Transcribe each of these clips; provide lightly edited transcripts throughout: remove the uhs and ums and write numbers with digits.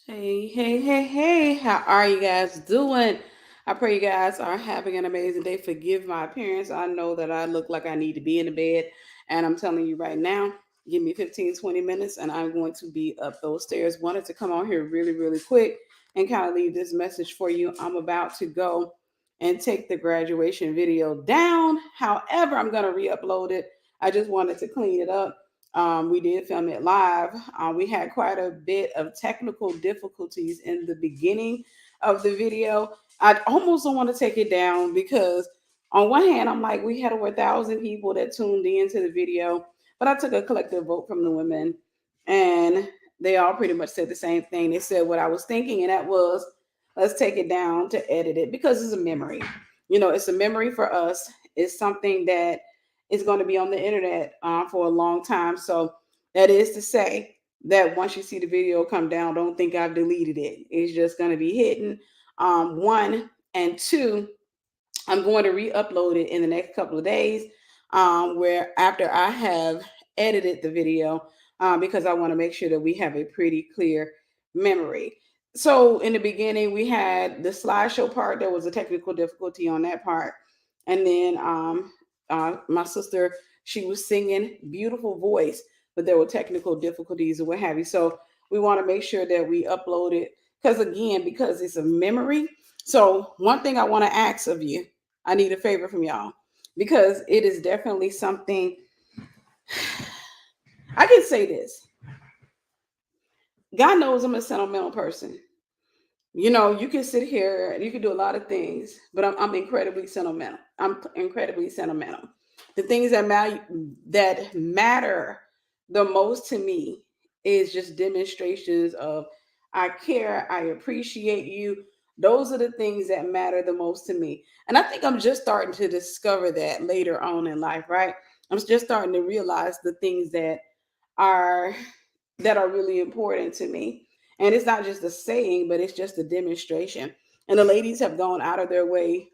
Hey, how are you guys doing? I pray you guys are having an amazing day. Forgive my appearance. I know that I look like I need to be in the bed, and I'm telling you right now, give me 15, 20 minutes, and I'm going to be up those stairs. Wanted to come on here really quick and kind of leave this message for you. I'm about to go and take the graduation video down. However, I'm going to re upload it. I just wanted to clean it up. We did film it live. We had quite a bit of technical difficulties in the beginning of the video. I almost don't want to take it down because, on one hand, I'm like, we had over 1,000 people that tuned into the video, but I took a collective vote from the women, and they all pretty much said the same thing. They said what I was thinking, and that was, let's take it down to edit it because it's a memory. It's a memory for us. It's something that is going to be on the internet for a long time. So that is to say that once you see the video come down, don't think I've deleted it. It's just going to be hidden. One and two, I'm going to re-upload it in the next couple of days, where after I have edited the video, because I want to make sure that we have a pretty clear memory. So in the beginning, we had the slideshow part. There was a technical difficulty on that part, and then my sister, she was singing, beautiful voice, but there were technical difficulties and what have you. So we want to make sure that we upload it because it's a memory. So one thing I want to ask of you, I need a favor from y'all because it is definitely something. I can say this. God knows I'm a sentimental person. You can sit here and you can do a lot of things, but I'm incredibly sentimental. I'm incredibly sentimental. The things that matter the most to me is just demonstrations of I care, I appreciate you. Those are the things that matter the most to me. And I think I'm just starting to discover that later on in life, right? I'm just starting to realize the things are that are really important to me. And it's not just a saying, but it's just a demonstration. And the ladies have gone out of their way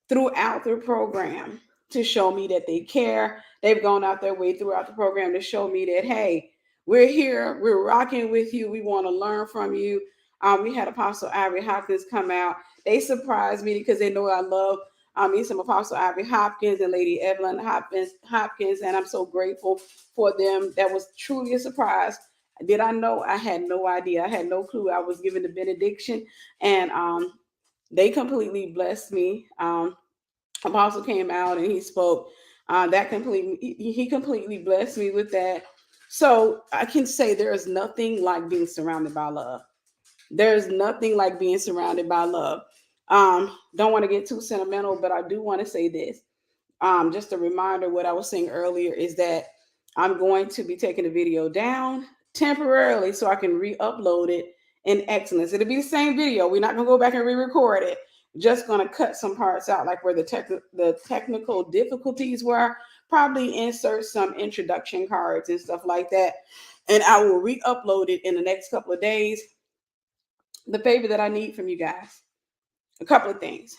throughout their program to show me that they care. They've gone out their way throughout the program to show me that, hey, we're here, we're rocking with you, we want to learn from you. We had Apostle Ivory Hopkins come out. They surprised me because they know I love me some Apostle Ivory Hopkins and Lady Evelyn Hopkins, and I'm so grateful for them. That was truly a surprise. Did I know? I had no idea. I had no clue. I was given the benediction, and they completely blessed me. Apostle came out and he spoke. He completely blessed me with that. So I can say there is nothing like being surrounded by love. There's nothing like being surrounded by love. Don't want to get too sentimental, but I do want to say this. Just a reminder, what I was saying earlier is that I'm going to be taking the video down temporarily so I can re-upload it in excellence. It'll be the same video. We're not gonna go back and re-record it. Just gonna cut some parts out, like where the technical difficulties were. Probably insert some introduction cards and stuff like that. And I will re-upload it in the next couple of days. The favor that I need from you guys, a couple of things.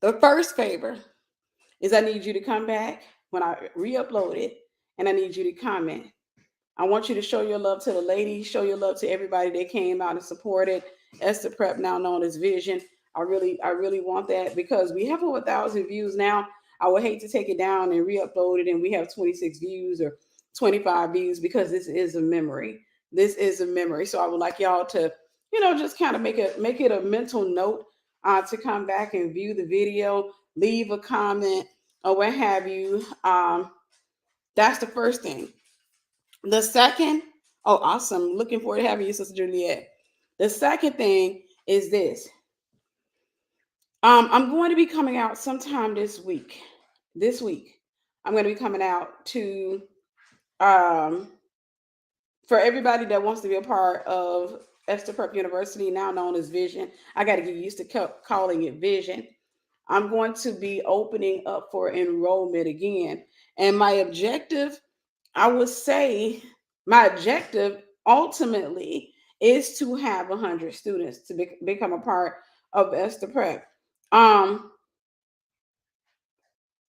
The first favor is I need you to come back when I re-upload it, and I need you to comment. I want you to show your love to the ladies, show your love to everybody that came out and supported Esther Prep, now known as Vision. I really want that because we have over 1,000 views now. I would hate to take it down and re-upload it and we have 26 views or 25 views because this is a memory. This is a memory. So I would like y'all to, just kind of make it a mental note to come back and view the video, leave a comment or what have you. That's the first thing. The second, oh, awesome. Looking forward to having you, Sister Juliet. The second thing is this. I'm going to be coming out sometime this week. This week, I'm going to be coming out to um, for everybody that wants to be a part of Esther Prep University, now known as Vision. I got to get used to calling it Vision. I'm going to be opening up for enrollment again, and I would say, my objective ultimately is to have 100 students to become a part of Esther Prep. Um,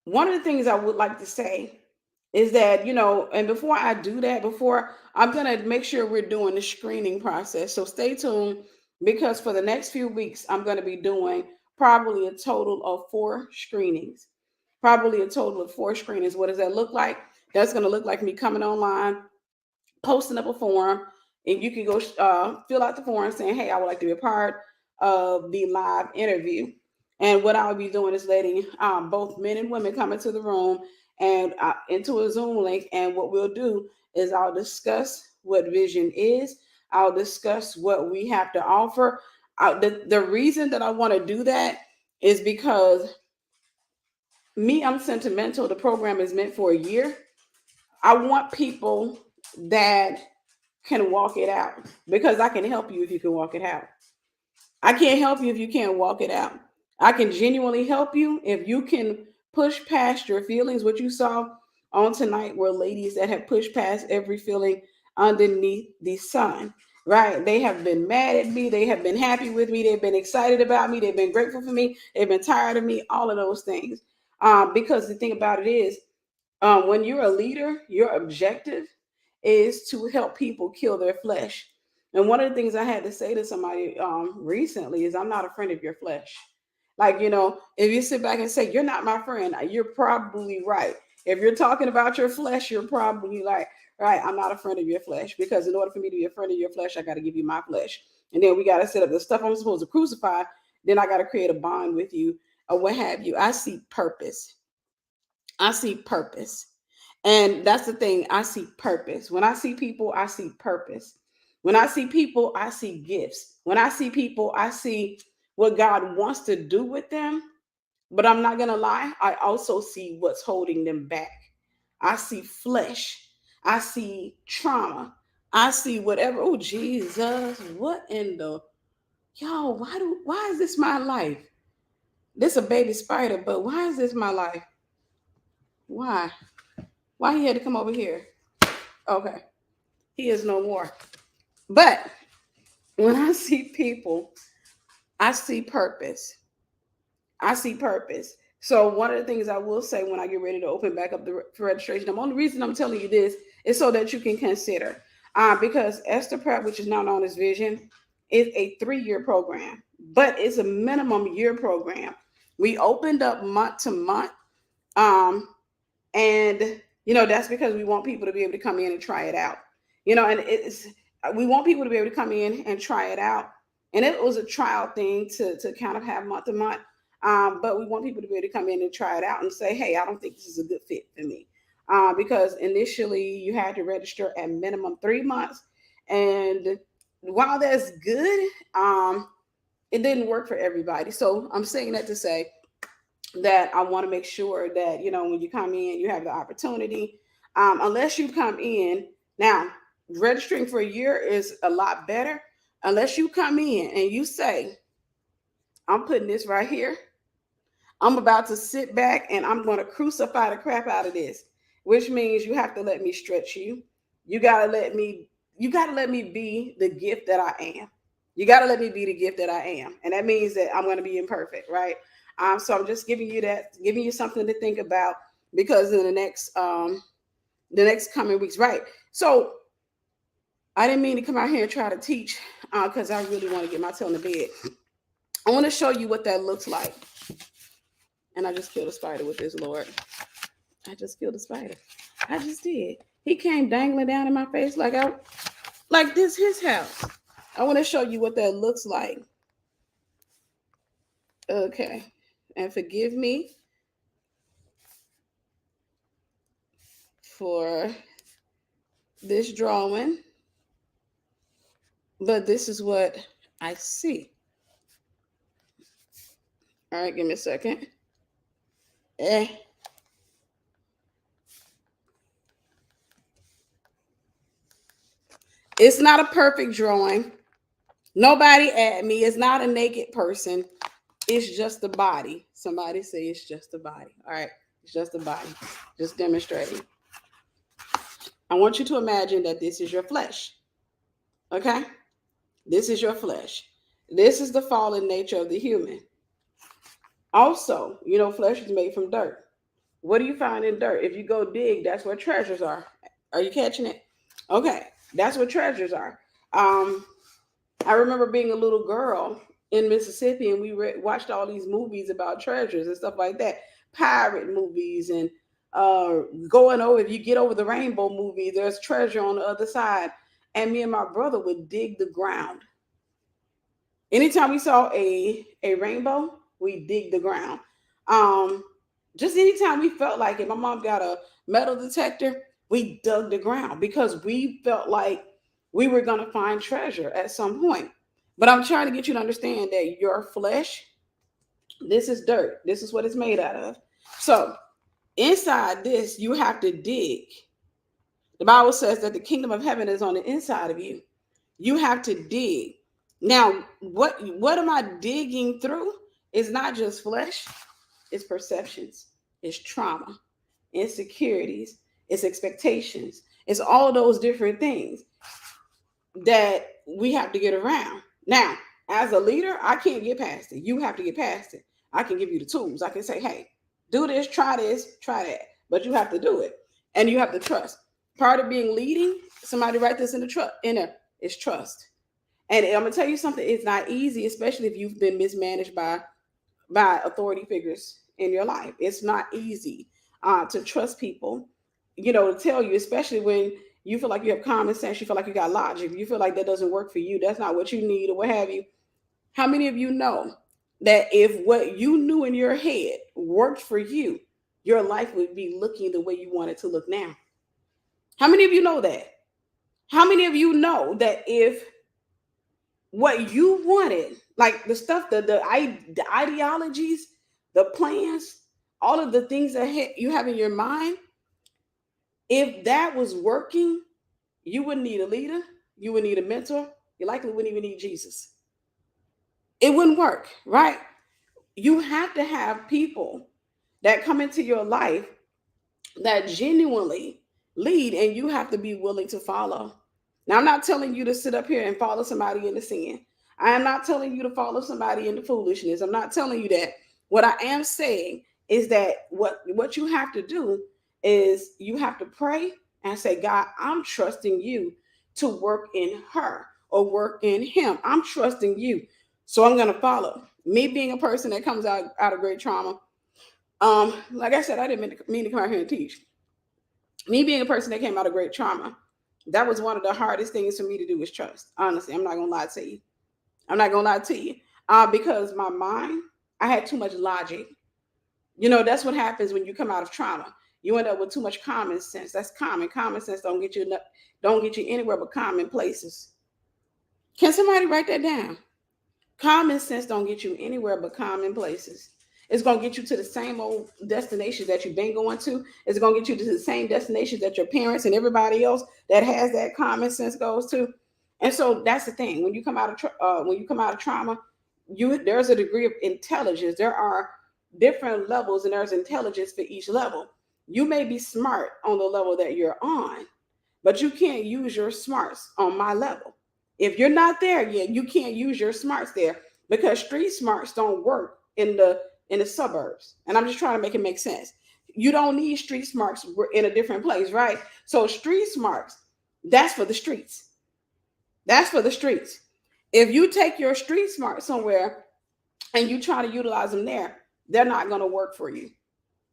One of the things I would like to say is that, and before I do that, before I'm going to make sure we're doing the screening process. So stay tuned, because for the next few weeks, I'm going to be doing probably a total of 4 screenings. Probably a total of 4 screenings. What does that look like? That's going to look like me coming online, posting up a form, and you can go fill out the form saying, hey, I would like to be a part of the live interview. And what I'll be doing is letting both men and women come into the room and into a Zoom link. And what we'll do is I'll discuss what vision is. I'll discuss what we have to offer. The reason that I want to do that is because me, I'm sentimental. The program is meant for a year. I want people that can walk it out, because I can help you if you can walk it out. I can't help you if you can't walk it out. I can genuinely help you if you can push past your feelings. What you saw on tonight were ladies that have pushed past every feeling underneath the sun, right? They have been mad at me. They have been happy with me. They've been excited about me. They've been grateful for me. They've been tired of me, all of those things. Because the thing about it is, when you're a leader, your objective is to help people kill their flesh. And one of the things I had to say to somebody recently is, I'm not a friend of your flesh. Like, if you sit back and say, you're not my friend, you're probably right. If you're talking about your flesh, you're probably like, right, I'm not a friend of your flesh, because in order for me to be a friend of your flesh, I got to give you my flesh. And then we got to set up the stuff I'm supposed to crucify. Then I got to create a bond with you or what have you. I see purpose. I see purpose. And that's the thing. I see purpose. When I see people, I see purpose. When I see people, I see gifts. When I see people, I see what God wants to do with them. But I'm not going to lie, I also see what's holding them back. I see flesh. I see trauma. I see whatever. Oh, Jesus. What in the. Yo, why is this my life? This a baby spider, but why is this my life? Why? Why he had to come over here? Okay. He is no more. But when I see people, I see purpose. I see purpose. So one of the things I will say when I get ready to open back up the registration, the only reason I'm telling you this is so that you can consider. Because Esther Prep, which is now known as Vision, is a 3-year program, but it's a minimum year program. We opened up month to month. And that's because we want people to be able to come in and try it out. And it's we want people to be able to come in and try it out. And it was a trial thing to kind of have month to month. But we want people to be able to come in and try it out and say, hey, I don't think this is a good fit for me. Because initially you had to register at minimum 3 months. And while that's good, it didn't work for everybody. So I'm saying that to say that I want to make sure that, when you come in, you have the opportunity. Unless you come in now, registering for a year is a lot better. Unless you come in and you say, I'm putting this right here. I'm about to sit back and I'm going to crucify the crap out of this, which means you have to let me stretch you. You got to let me, be the gift that I am. You got to let me be the gift that I am. And that means that I'm going to be imperfect, right? So I'm just giving you something to think about, because in the next coming weeks, right? So I didn't mean to come out here and try to teach, because I really want to get my tail in the bed. I want to show you what that looks like. And I just killed a spider with this, Lord. I just killed a spider. I just did. He came dangling down in my face like this his house. I want to show you what that looks like. Okay. And forgive me for this drawing, but this is what I see. All right, give me a second. It's not a perfect drawing. Nobody at me. It's not a naked person. It's just the body. Somebody say it's just the body. All right, it's just the body. Just demonstrating. I want you to imagine that this is your flesh. Okay? This is your flesh. This is the fallen nature of the human. Also, flesh is made from dirt. What do you find in dirt? If you go dig, that's where treasures are. Are you catching it? Okay, that's where treasures are. Um, I remember being a little girl in Mississippi, and we watched all these movies about treasures and stuff like that, pirate movies, and going over. If you get over the rainbow movie, there's treasure on the other side. And me and my brother would dig the ground. Anytime we saw a rainbow, we dig the ground. Um, just anytime we felt like it, my mom got a metal detector, we dug the ground because we felt like we were gonna find treasure at some point. But I'm trying to get you to understand that your flesh, this is dirt. This is what it's made out of. So inside this, you have to dig. The Bible says that the kingdom of heaven is on the inside of you. You have to dig. Now, what am I digging through? It's not just flesh, it's perceptions, it's trauma, insecurities, it's expectations, it's all those different things that we have to get around. Now, as a leader, I can't get past it. You have to get past it. I can give you the tools. I can say, hey, do this, try that. But you have to do it. And you have to trust. Part of being leading, somebody write this in the in there, is trust. And I'm gonna tell you something, it's not easy, especially if you've been mismanaged by authority figures in your life. It's not easy to trust people, to tell you, especially when you feel like you have common sense, you feel like you got logic, you feel like that doesn't work for you, that's not what you need, or what have you. How many of you know that if what you knew in your head worked for you, your life would be looking the way you want it to look now? How many of you know that? How many of you know that if what you wanted, like the stuff, the ideologies, the plans, all of the things that you have in your mind, if that was working, you wouldn't need a leader, you would need a mentor, you likely wouldn't even need Jesus. It wouldn't work, right? You have to have people that come into your life that genuinely lead, and you have to be willing to follow. Now, I'm not telling you to sit up here and follow somebody into sin. I am not telling you to follow somebody into foolishness. I'm not telling you that. What I am saying is that what you have to do is you have to pray and say, God, I'm trusting you to work in her or work in him. I'm trusting you. So I'm going to follow. Me being a person that comes out of great trauma, like I said, I didn't mean to come out here and teach. Me being a person that came out of great trauma, that was one of the hardest things for me to do was trust. Honestly, I'm not gonna lie to you. I'm not gonna lie to you. Because my mind, I had too much logic. That's what happens when you come out of trauma. You end up with too much common sense. That's common. Common sense don't get you anywhere but common places. Can somebody write that down? Common sense don't get you anywhere but common places. It's gonna get you to the same old destinations that you've been going to. It's gonna get you to the same destinations that your parents and everybody else that has that common sense goes to. And so that's the thing. When you come out of trauma, there's a degree of intelligence. There are different levels, and there's intelligence for each level. You may be smart on the level that you're on, but you can't use your smarts on my level. If you're not there yet, you can't use your smarts there because street smarts don't work in the suburbs. And I'm just trying to make it make sense. You don't need street smarts in a different place, right? So street smarts, that's for the streets. That's for the streets. If you take your street smart somewhere and you try to utilize them there, they're not going to work for you.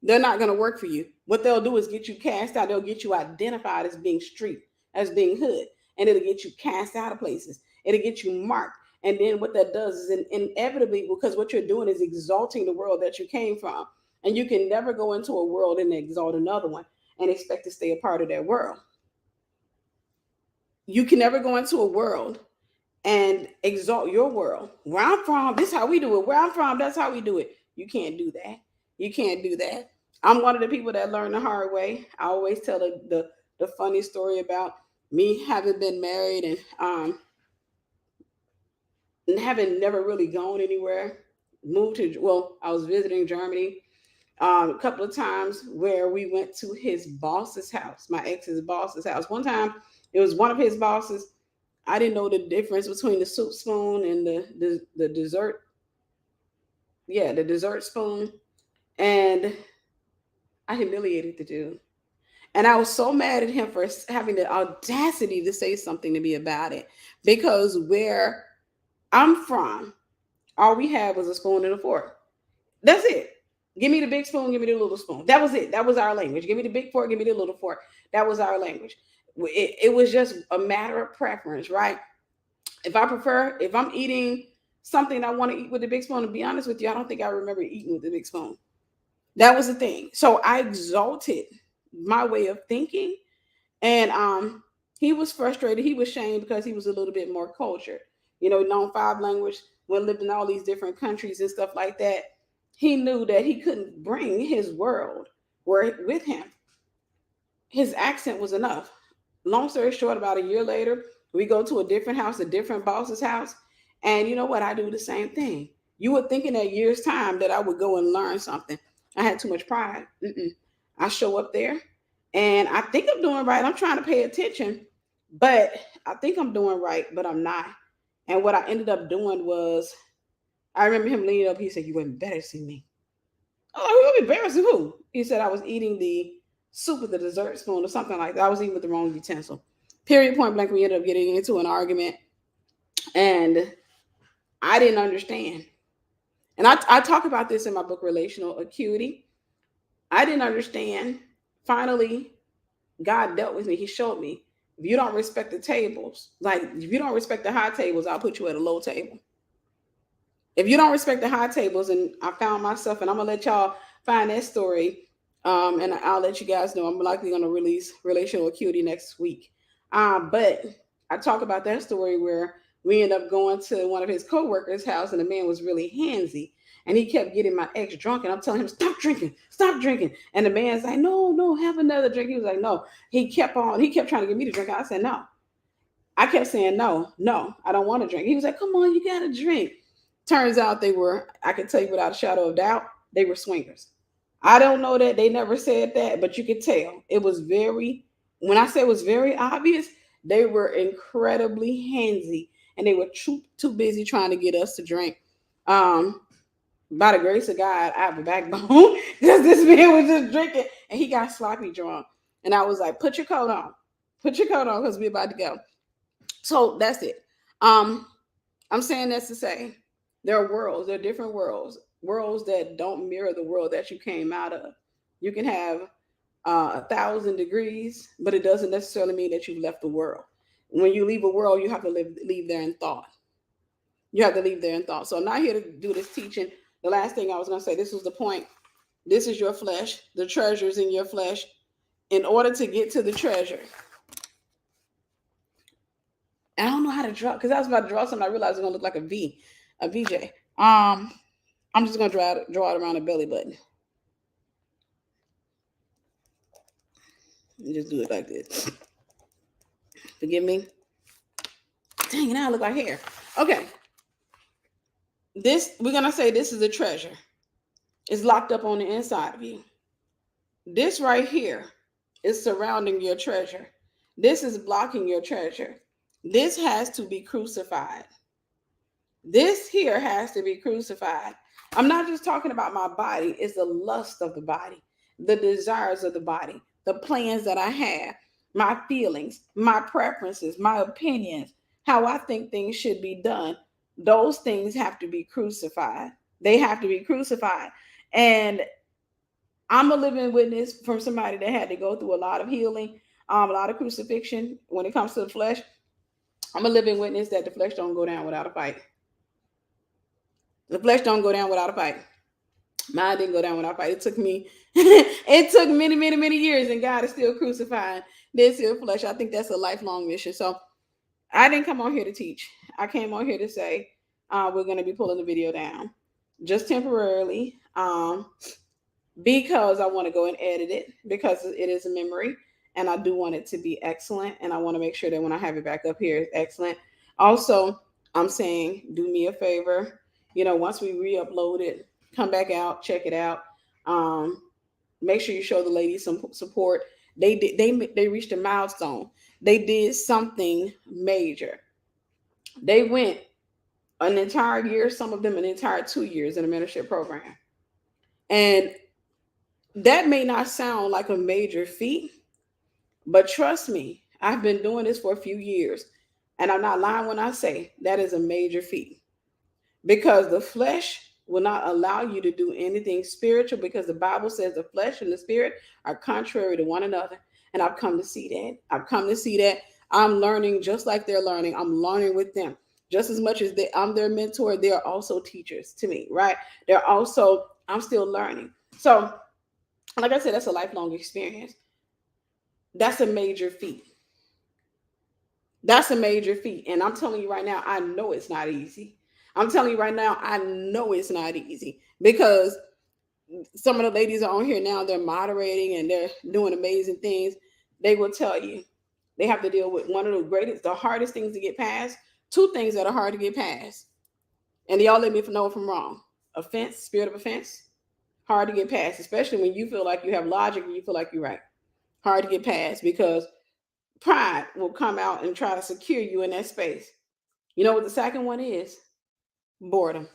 They're not going to work for you. What they'll do is get you cast out. They'll get you identified as being street, as being hood, and it'll get you cast out of places. It'll get you marked. And then what that does is inevitably, because what you're doing is exalting the world that you came from. And you can never go into a world and exalt another one and expect to stay a part of that world. You can never go into a world and exalt your world. Where I'm from, this is how we do it. Where I'm from, that's how we do it. You can't do that. You can't do that. I'm one of the people that learned the hard way. I always tell the funny story about me having been married and having never really gone anywhere. I was visiting Germany a couple of times where we went to his boss's house, my ex's boss's house. One time, it was one of his bosses. I didn't know the difference between the soup spoon and the dessert. Yeah, the dessert spoon. And I humiliated the dude. And I was so mad at him for having the audacity to say something to me about it. Because where I'm from, all we had was a spoon and a fork. That's it. Give me the big spoon, give me the little spoon. That was it. That was our language. Give me the big fork, give me the little fork. That was our language. It was just a matter of preference, right? If I'm eating something I want to eat with the big spoon, to be honest with you, I don't think I remember eating with the big spoon. That was the thing. So I exalted my way of thinking, and he was frustrated. He was shamed because he was a little bit more cultured. You know, known five language, when lived in all these different countries and stuff like that. He knew that he couldn't bring his world where with him. His accent was enough. Long story short, about a year later, we go to a different house, a different boss's house, and you know what? I do the same thing. You would think in a year's time that I would go and learn something. I had too much pride. Mm-mm. I show up there, and I think I'm doing right. I'm trying to pay attention, but I think I'm doing right, but I'm not. And what I ended up doing was, I remember him leaning up. He said, "You were embarrassing me." Oh, who embarrassing who? He said I was eating the soup with the dessert spoon or something like that. I was eating with the wrong utensil. Period, point blank. We ended up getting into an argument, and I didn't understand. And I talk about this in my book, Relational Acuity. I didn't understand. Finally, God dealt with me. He showed me, if you don't respect the tables, like if you don't respect the high tables, I'll put you at a low table. If you don't respect the high tables, and I found myself, and I'm gonna let y'all find that story, and I'll let you guys know. I'm likely gonna release Relational Acuity next week. But I talk about that story where we end up going to one of his coworkers' house, and the man was really handsy, and he kept getting my ex drunk, and I'm telling him, "Stop drinking, stop drinking," and the man's like, "No, no, have another drink." He was like, "No." He kept trying to get me to drink. I said, "No." I kept saying, "No, no, I don't want to drink." He was like, "Come on, you got to drink." Turns out they were, I can tell you without a shadow of doubt, they were swingers. I don't know that. They never said that, but you could tell. It was very, when I say it was very obvious, they were incredibly handsy, and they were too busy trying to get us to drink. Um, by the grace of God, I have a backbone because this man was just drinking and he got sloppy drunk. And I was like, "Put your coat on. Put your coat on because we're about to go." So that's it. Um, I'm saying this to say there are worlds, there are different worlds, worlds that don't mirror the world that you came out of. You can have 1,000 degrees, but it doesn't necessarily mean that you've left the world. When you leave a world, you have to leave there in thought. You have to leave there in thought. So I'm not here to do this teaching. The last thing I was going to say, this was the point. This is your flesh. The treasure is in your flesh. In order to get to the treasure, I don't know how to draw because I was about to draw something. I realized it's gonna look like a V, a VJ. I'm just gonna draw it around the belly button and just do it like this. Forgive me. Dang, now I look like hair. Okay, this we're gonna say this is a treasure. It's locked up on the inside of you. This right here is surrounding your treasure. This is blocking your treasure. This has to be crucified. This here has to be crucified. I'm not just talking about my body, it's the lust of the body, the desires of the body, the plans that I have, my feelings, my preferences, my opinions, how I think things should be done. Those things have to be crucified. They have to be crucified. And I'm a living witness from somebody that had to go through a lot of healing, a lot of crucifixion when it comes to the flesh. I'm a living witness that the flesh don't go down without a fight. The flesh don't go down without a fight. Mine didn't go down without a fight. It took me, it took many, many, many years, and God is still crucifying this here flesh. I think that's a lifelong mission. So I didn't come on here to teach. I came on here to say we're going to be pulling the video down just temporarily because I want to go and edit it because it is a memory and I do want it to be excellent. And I want to make sure that when I have it back up here, it's excellent. Also, I'm saying do me a favor. You know, once we re-upload it, come back out, check it out. Um, Make sure you show the ladies some support. They reached a milestone. They did something major. They went an entire year, some of them an entire 2 years in a mentorship program. And That may not sound like a major feat, but trust me, I've been doing this for a few years, and I'm not lying when I say that is a major feat, because the flesh will not allow you to do anything spiritual, because the Bible says the flesh and the spirit are contrary to one another. And I've come to see that. I've come to see that. I'm learning just like they're learning. I'm learning with them. Just as much as I'm their mentor, they're also teachers to me, right? They're also, I'm still learning. So, like I said, that's a lifelong experience. That's a major feat. That's a major feat. And I'm telling you right now, I know it's not easy. I'm telling you right now, I know it's not easy, because some of the ladies are on here now, they're moderating and they're doing amazing things. They will tell you they have to deal with one of the greatest, the hardest things to get past. Two things that are hard to get past. And y'all let me know if I'm wrong. Offense, spirit of offense, hard to get past, especially when you feel like you have logic and you feel like you're right. Hard to get past, because pride will come out and try to secure you in that space. You know what the second one is? Boredom.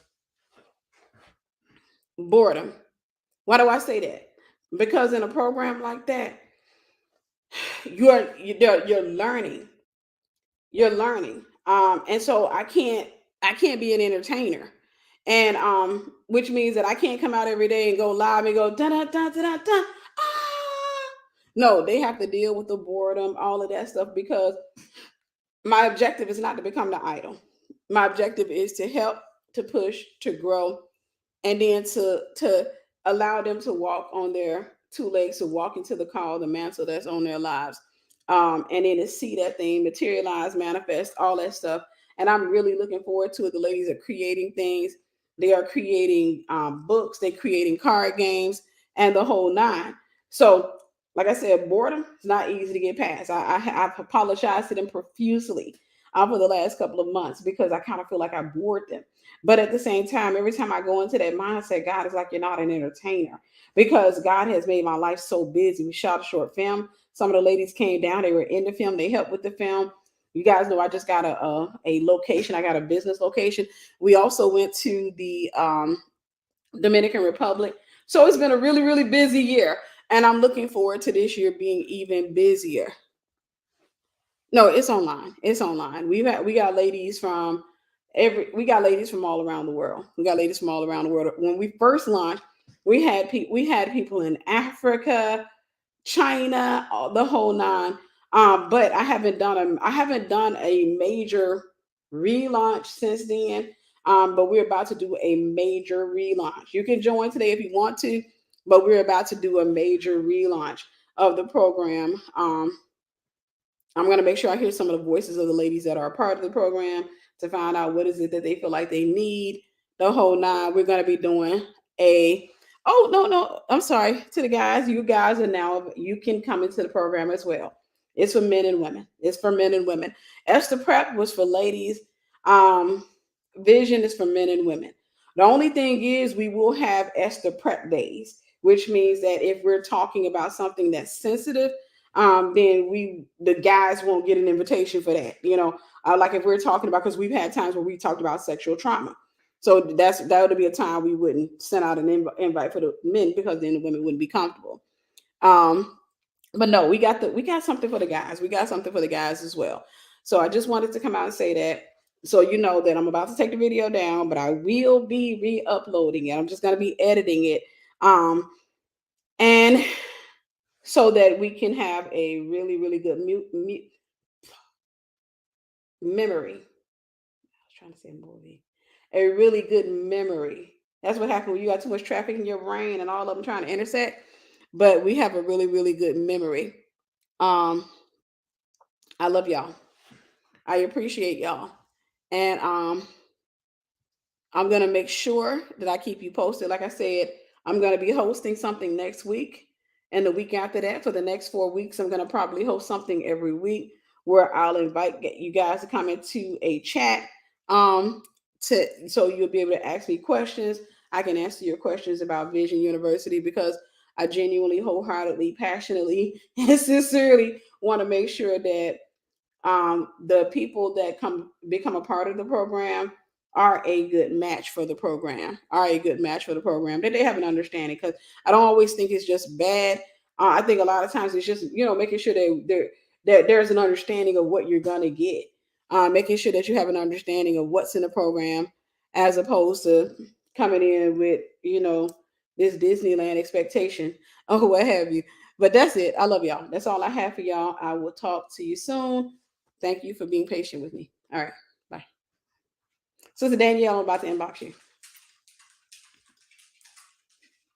Boredom. Why do I say that? Because in a program like that, you're learning. You're learning. And so I can't be an entertainer. And which means that I can't come out every day and go live and go da da da da da da. Ah. No, they have to deal with the boredom, all of that stuff, because my objective is not to become the idol. My objective is to help, to push, to grow, and then to allow them to walk on their two legs, to walk into the call, the mantle that's on their lives, and then to see that thing materialize, manifest, all that stuff. And I'm really looking forward to it. The ladies are creating things. They are creating books. They're creating card games and the whole nine. So, like I said, boredom is not easy to get past. I've apologized to them profusely for the last couple of months, because I kind of feel like I bored them. But at the same time, every time I go into that mindset, God is like, you're not an entertainer, because God has made my life so busy. We shot a short film. Some of the ladies came down. They were in the film. They helped with the film. You guys know I just got a location. I got a business location. We also went to the Dominican Republic. So it's been a really, really busy year. And I'm looking forward to this year being even busier. No, it's online. It's online. We got ladies from we got ladies from all around the world. We got ladies from all around the world. When we first launched, we had people in Africa, China, the whole nine. But I haven't done a major relaunch since then. But we're about to do a major relaunch. You can join today if you want to, but we're about to do a major relaunch of the program. I'm going to make sure I hear some of the voices of the ladies that are a part of the program, to find out what is it that they feel like they need. The whole nine. We're going to be doing a, oh, no, no, I'm sorry to the guys. You guys are now, you can come into the program as well. It's for men and women. It's for men and women. Esther Prep was for ladies. Um, Vision is for men and women. The only thing is, we will have Esther Prep days, which means that if we're talking about something that's sensitive, then the guys won't get an invitation for that. Like if we're talking about, because we've had times where we talked about sexual trauma, so that would be a time we wouldn't send out an invite for the men, because then the women wouldn't be comfortable. Um, but no, we got something for the guys. We got something for the guys as well. So I just wanted to come out and say that, so you know that I'm about to take the video down, but I will be re-uploading it. I'm just going to be editing it. And so that we can have a really, really good memory. I was trying to say movie. A really good memory. That's what happened when you got too much traffic in your brain and all of them trying to intersect. But we have a really, really good memory. Um, I love y'all. I appreciate y'all. And I'm going to make sure that I keep you posted. Like I said, I'm going to be hosting something next week. And the week after that, for the next 4 weeks, I'm going to probably host something every week, where I'll invite you guys to come into a chat, um, so you'll be able to ask me questions. I can answer your questions about Vision University, because I genuinely, wholeheartedly, passionately, and sincerely want to make sure that the people that become a part of the program are a good match for the program, are a good match for the program, that they have an understanding. Because I don't always think it's just bad. I think a lot of times it's just, making sure that there's an understanding of what you're gonna get, making sure that you have an understanding of what's in the program, as opposed to coming in with this Disneyland expectation or what have you. But that's it. I love y'all. That's all I have for y'all. I will talk to you soon. Thank you for being patient with me. All right. Bye. Sister Danielle, I'm about to inbox you.